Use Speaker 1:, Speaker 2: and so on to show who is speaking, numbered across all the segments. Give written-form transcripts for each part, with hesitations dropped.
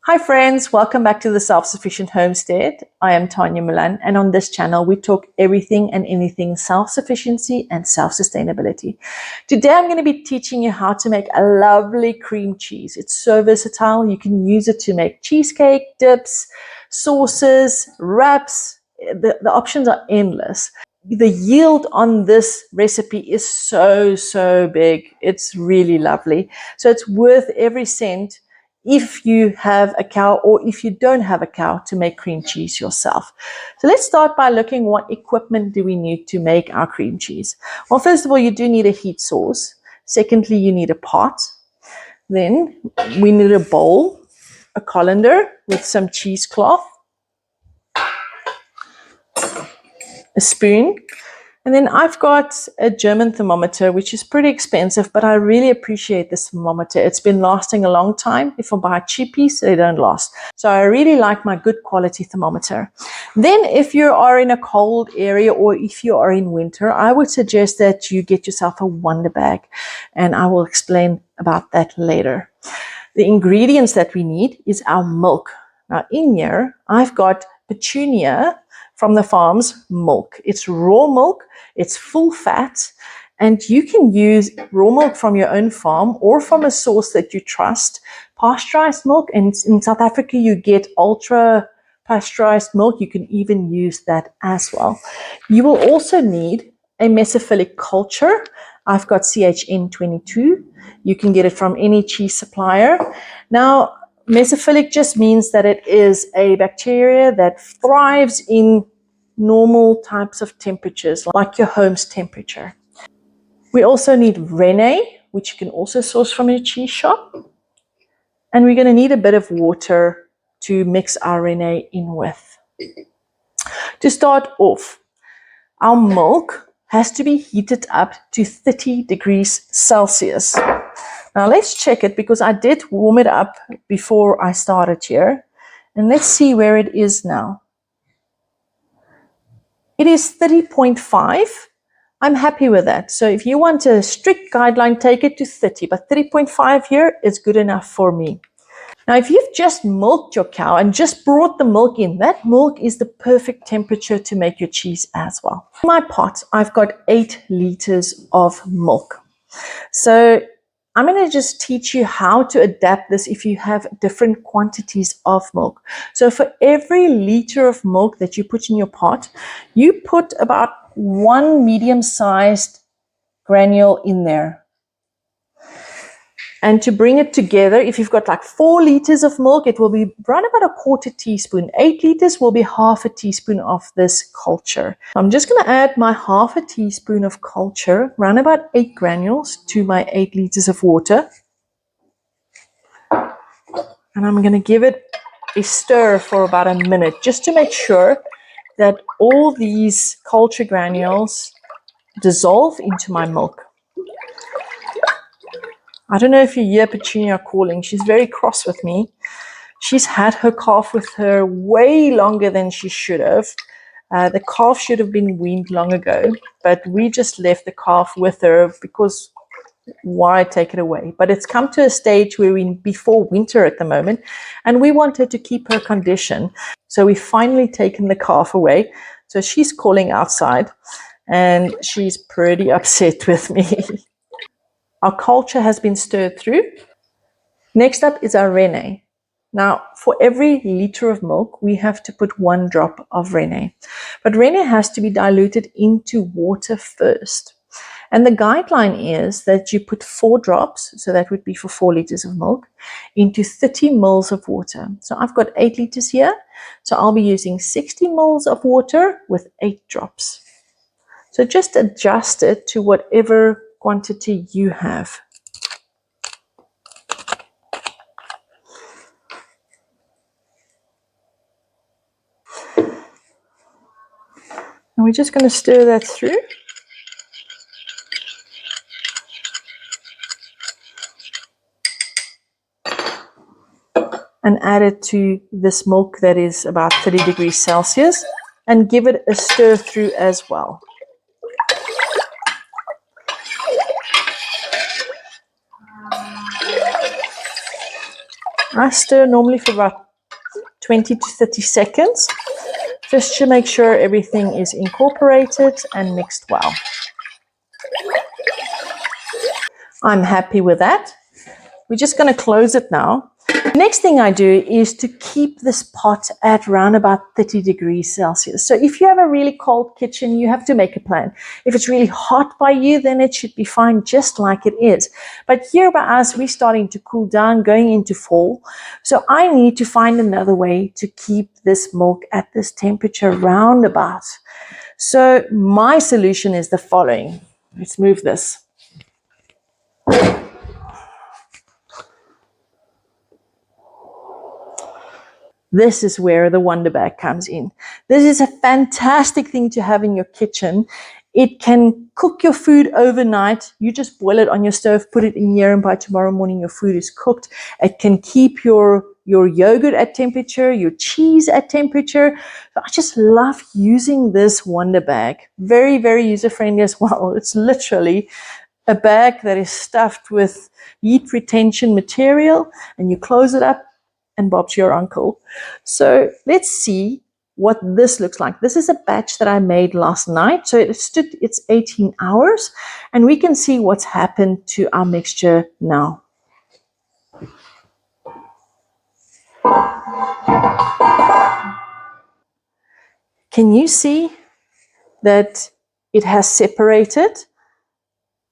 Speaker 1: Hi friends, welcome back to the Self-Sufficient Homestead. I am Tanya Milan, and on this channel we talk everything and anything self-sufficiency and self-sustainability. Today I'm going to be teaching you how to make a lovely cream cheese. It's so versatile. You can use it to make cheesecake, dips, sauces, wraps. The options are endless. The yield on this recipe is so big. It's really lovely. So it's worth every cent if you have a cow or if you don't have a cow to make cream cheese yourself. So let's start by looking what equipment do we need to make our cream cheese. Well, first of all, you do need a heat source. Secondly, you need a pot. Then we need a bowl, a colander with some cheesecloth, a spoon. And then I've got a German thermometer, which is pretty expensive, but I really appreciate this thermometer. It's been lasting a long time. If I buy cheapies, they don't last. So I really like my good quality thermometer. Then if you are in a cold area or if you are in winter, I would suggest that you get yourself a Wonder Bag. And I will explain about that later. The ingredients that we need is our milk. Now in here, I've got Petunia from the farm's milk. It's raw milk, it's full fat, and you can use raw milk from your own farm or from a source that you trust. Pasteurized milk, and in South Africa you get ultra pasteurized milk. You can even use that as well. You will also need a mesophilic culture. I've got CHN22. You can get it from any cheese supplier. Now, mesophilic just means that it is a bacteria that thrives in normal types of temperatures, like your home's temperature. We also need Rene, which you can also source from your cheese shop. And we're going to need a bit of water to mix our Rene in with. To start off, our milk has to be heated up to 30 degrees Celsius. Now let's check it because I did warm it up before I started here. And let's see where it is now. It is 30.5. I'm happy with that. So if you want a strict guideline, take it to 30. But 30.5 here is good enough for me. Now, if you've just milked your cow and just brought the milk in, that milk is the perfect temperature to make your cheese as well. In my pot, I've got 8 liters of milk. So I'm going to just teach you how to adapt this if you have different quantities of milk. So for every liter of milk that you put in your pot, you put about 1 medium-sized granule in there. And to bring it together, if you've got like 4 liters of milk, it will be around about 1/4 teaspoon. 8 liters will be 1/2 teaspoon of this culture. I'm just going to add my 1/2 teaspoon of culture, around about 8 granules, to my 8 liters of water. And I'm going to give it a stir for about a minute, just to make sure that all these culture granules dissolve into my milk. I don't know if you hear Petunia calling. She's very cross with me. She's had her calf with her way longer than she should have. The calf should have been weaned long ago, but we just left the calf with her because why take it away? But it's come to a stage where we're before winter at the moment, and we wanted to keep her condition. So we've finally taken the calf away. So she's calling outside, and she's pretty upset with me. Our culture has been stirred through. Next up is our Rene. Now, for every liter of milk, we have to put 1 drop of Rene. But Rene has to be diluted into water first. And the guideline is that you put 4 drops, so that would be for 4 liters of milk, into 30 mils of water. So I've got 8 liters here, so I'll be using 60 mils of water with 8 drops. So just adjust it to whatever quantity you have. And we're just going to stir that through. And add it to this milk that is about 30 degrees Celsius and give it a stir through as well. I stir normally for about 20 to 30 seconds, just to make sure everything is incorporated and mixed well. I'm happy with that. We're just going to close it now. The next thing I do is to keep this pot at around about 30 degrees Celsius. So if you have a really cold kitchen, you have to make a plan. If it's really hot by you, then it should be fine just like it is. But here by us, we're starting to cool down, going into fall. So I need to find another way to keep this milk at this temperature roundabout. So my solution is the following. Let's move this. This is where the Wonder Bag comes in. This is a fantastic thing to have in your kitchen. It can cook your food overnight. You just boil it on your stove, put it in here, and by tomorrow morning your food is cooked. It can keep your yogurt at temperature, your cheese at temperature. So I just love using this Wonder Bag. Very, very user-friendly as well. It's literally a bag that is stuffed with heat retention material, and you close it up, and Bob's your uncle. So let's see what this looks like. This is a batch that I made last night. So it's 18 hours, and we can see what's happened to our mixture now. Can you see that it has separated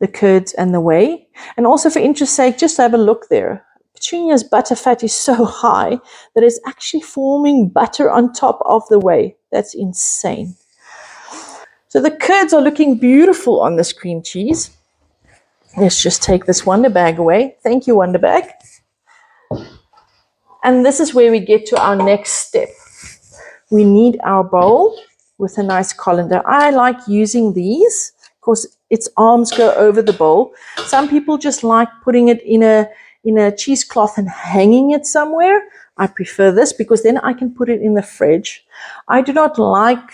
Speaker 1: the curds and the whey? And also, for interest's sake, just have a look there. Petunia's butter fat is so high that it's actually forming butter on top of the whey. That's insane. So the curds are looking beautiful on this cream cheese. Let's just take this Wonder Bag away. Thank you, Wonder Bag. And this is where we get to our next step. We need our bowl with a nice colander. I like using these because its arms go over the bowl. Some people just like putting it in a cheesecloth and hanging it somewhere. I prefer this because then I can put it in the fridge. I do not like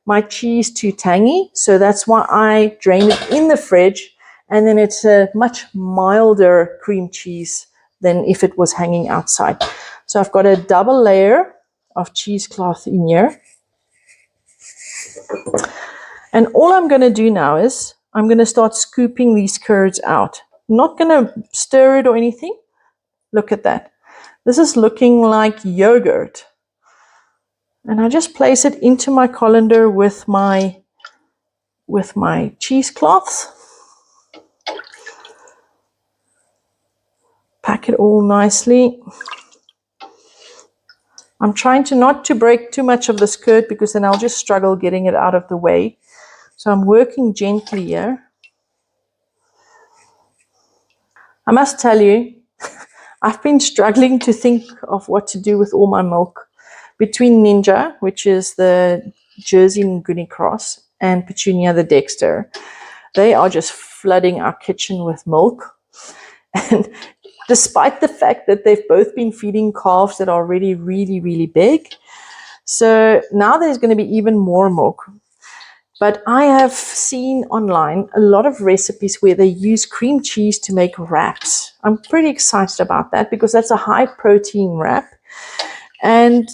Speaker 1: my cheese too tangy, so that's why I drain it in the fridge, and then it's a much milder cream cheese than if it was hanging outside. So I've got a double layer of cheesecloth in here. And all I'm going to do now is I'm going to start scooping these curds out. I'm not going to stir it or anything. Look at that. This is looking like yogurt. And I just place it into my colander with my cheesecloths. Pack it all nicely. I'm trying not to break too much of this curd because then I'll just struggle getting it out of the way. So I'm working gently here. I must tell you, I've been struggling to think of what to do with all my milk. Between Ninja, which is the Jersey Nguni cross, and Petunia the Dexter, they are just flooding our kitchen with milk. And despite the fact that they've both been feeding calves that are already really, really big. So now there's going to be even more milk. But I have seen online a lot of recipes where they use cream cheese to make wraps. I'm pretty excited about that because that's a high protein wrap. And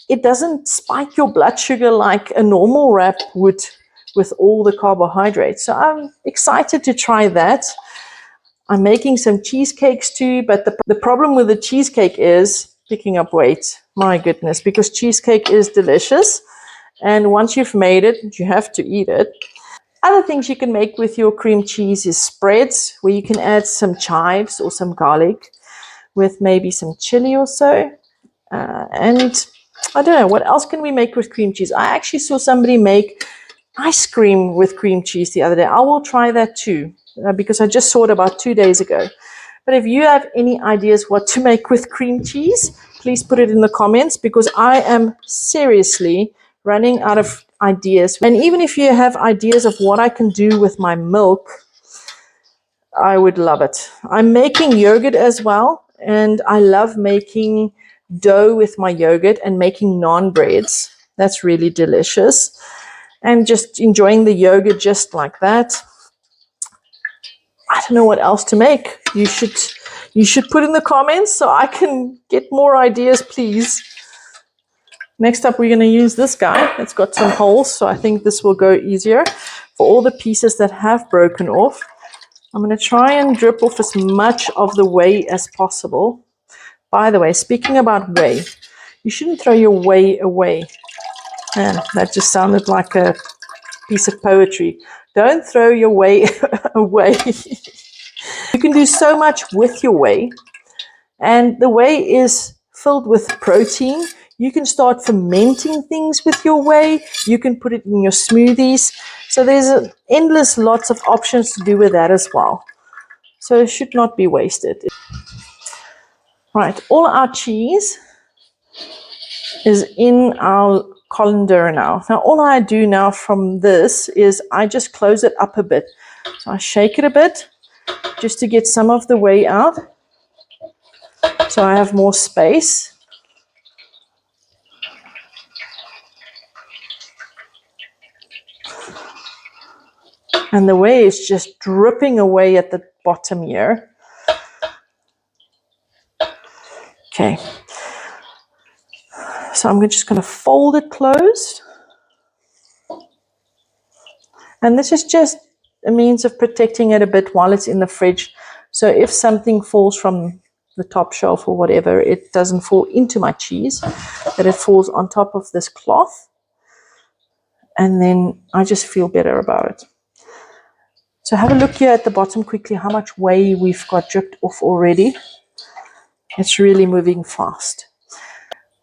Speaker 1: it doesn't spike your blood sugar like a normal wrap would with all the carbohydrates. So I'm excited to try that. I'm making some cheesecakes too, but the problem with the cheesecake is picking up weight. My goodness, because cheesecake is delicious. And once you've made it, you have to eat it. Other things you can make with your cream cheese is spreads, where you can add some chives or some garlic with maybe some chili or so. And I don't know, what else can we make with cream cheese? I actually saw somebody make ice cream with cream cheese the other day. I will try that too, because I just saw it about 2 days ago. But if you have any ideas what to make with cream cheese, please put it in the comments, because I am seriously running out of ideas. And even if you have ideas of what I can do with my milk, I would love it. I'm making yogurt as well, and I love making dough with my yogurt and making naan breads. That's really delicious. And just enjoying the yogurt just like that. I don't know what else to make. You You should put in the comments so I can get more ideas, please. Next up, we're going to use this guy. It's got some holes, so I think this will go easier. For all the pieces that have broken off, I'm going to try and drip off as much of the whey as possible. By the way, speaking about whey, you shouldn't throw your whey away. Man, that just sounded like a piece of poetry. Don't throw your whey away. You can do so much with your whey, and the whey is filled with protein. You can start fermenting things with your whey. You can put it in your smoothies. So there's endless lots of options to do with that as well. So it should not be wasted. Right, all our cheese is in our colander now. Now all I do now from this is I just close it up a bit. So I shake it a bit just to get some of the whey out, so I have more space. And the whey is just dripping away at the bottom here. Okay. So I'm just going to fold it closed. And this is just a means of protecting it a bit while it's in the fridge. So if something falls from the top shelf or whatever, it doesn't fall into my cheese, that it falls on top of this cloth. And then I just feel better about it. So have a look here at the bottom quickly how much whey we've got dripped off already. It's really moving fast.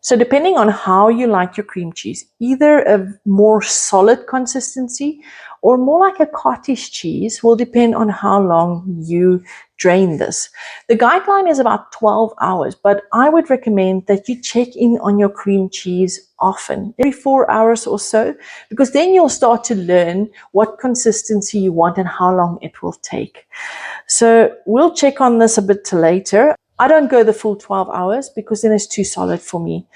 Speaker 1: So depending on how you like your cream cheese, either a more solid consistency or more like a cottage cheese will depend on how long you drain this. The guideline is about 12 hours, but I would recommend that you check in on your cream cheese often, every 4 hours or so, because then you'll start to learn what consistency you want and how long it will take. So we'll check on this a bit later. I don't go the full 12 hours because then it's too solid for me.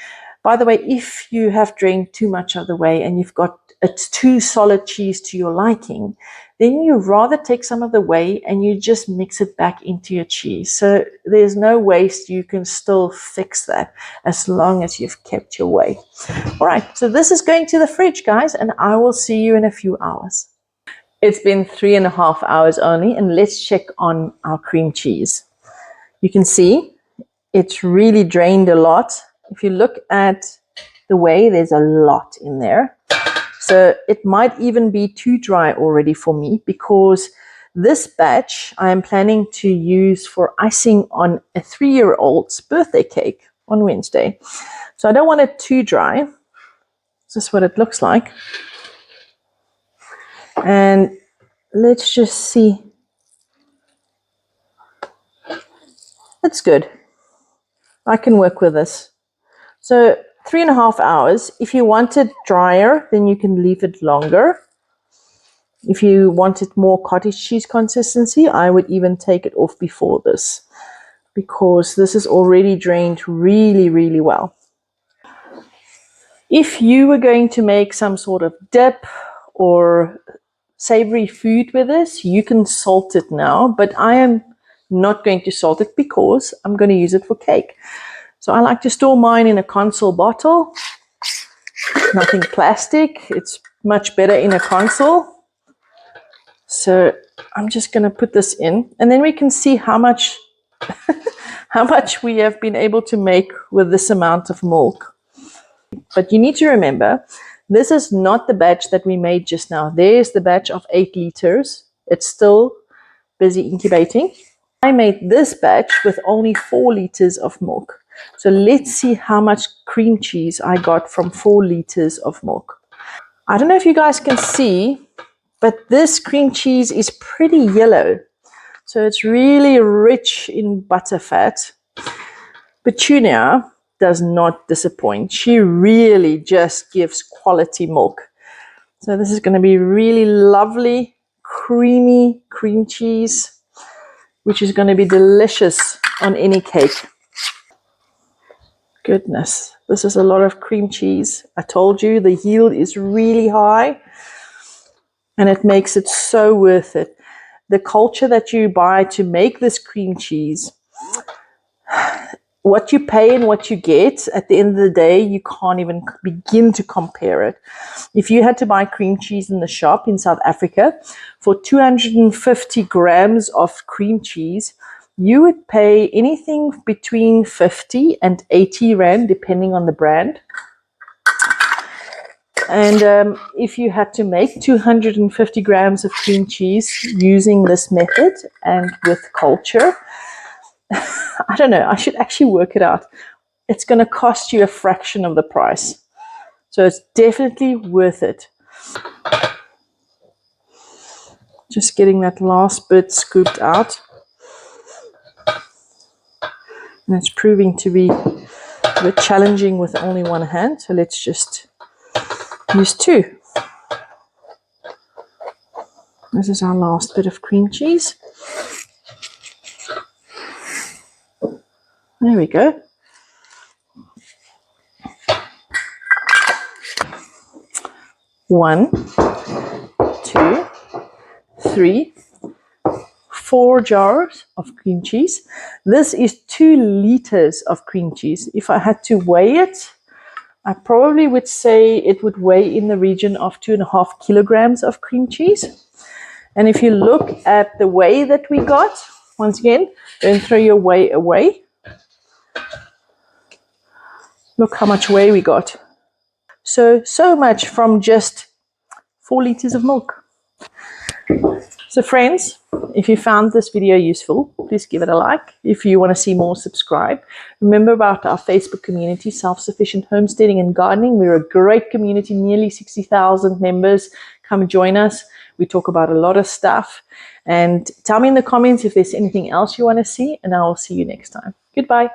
Speaker 1: By the way, if you have drained too much of the whey and you've got a too solid cheese to your liking, then you rather take some of the whey and you just mix it back into your cheese. So there's no waste. You can still fix that as long as you've kept your whey. All right, so this is going to the fridge, guys, and I will see you in a few hours. It's been 3.5 hours only, and let's check on our cream cheese. You can see it's really drained a lot. If you look at the whey, there's a lot in there. So it might even be too dry already for me, because this batch I am planning to use for icing on a 3-year-old's birthday cake on Wednesday. So I don't want it too dry. This is what it looks like. And let's just see. That's good. I can work with this. So 3.5 hours. If you want it drier, then you can leave it longer. If you want it more cottage cheese consistency, I would even take it off before this, because this is already drained really, really well. If you were going to make some sort of dip or savory food with this, you can salt it now, but I am not going to salt it because I'm going to use it for cake. So I like to store mine in a console bottle, nothing plastic. It's much better in a console. So I'm just going to put this in, and then we can see how much how much we have been able to make with this amount of milk. But you need to remember, this is not the batch that we made just now. There's the batch of 8 liters. It's still busy incubating. I made this batch with only 4 liters of milk. So let's see how much cream cheese I got from 4 liters of milk. I don't know if you guys can see, but this cream cheese is pretty yellow. So it's really rich in butter fat. Petunia does not disappoint. She really just gives quality milk. So this is going to be really lovely, creamy cream cheese, which is going to be delicious on any cake. Goodness, this is a lot of cream cheese. I told you the yield is really high, and it makes it so worth it. The culture that you buy to make this cream cheese what you pay and what you get, at the end of the day, you can't even begin to compare it. If you had to buy cream cheese in the shop in South Africa for 250 grams of cream cheese, you would pay anything between 50 and 80 rand, depending on the brand. And if you had to make 250 grams of cream cheese using this method and with culture, I don't know, I should actually work it out. It's going to cost you a fraction of the price. So it's definitely worth it. Just getting that last bit scooped out. And it's proving to be a bit challenging with only one hand. So let's just use two. This is our last bit of cream cheese. There we go. One, two, three, 4 jars of cream cheese. This is 2 liters of cream cheese. If I had to weigh it, I probably would say it would weigh in the region of 2.5 kilograms of cream cheese. And if you look at the whey that we got, once again, don't throw your whey away. Look how much whey we got. So much from just 4 liters of milk. So friends, if you found this video useful, please give it a like. If you want to see more, subscribe. Remember about our Facebook community, Self-Sufficient Homesteading and Gardening. We're a great community, nearly 60,000 members. Come join us. We talk about a lot of stuff. And tell me in the comments if there's anything else you want to see, and I will see you next time. Goodbye.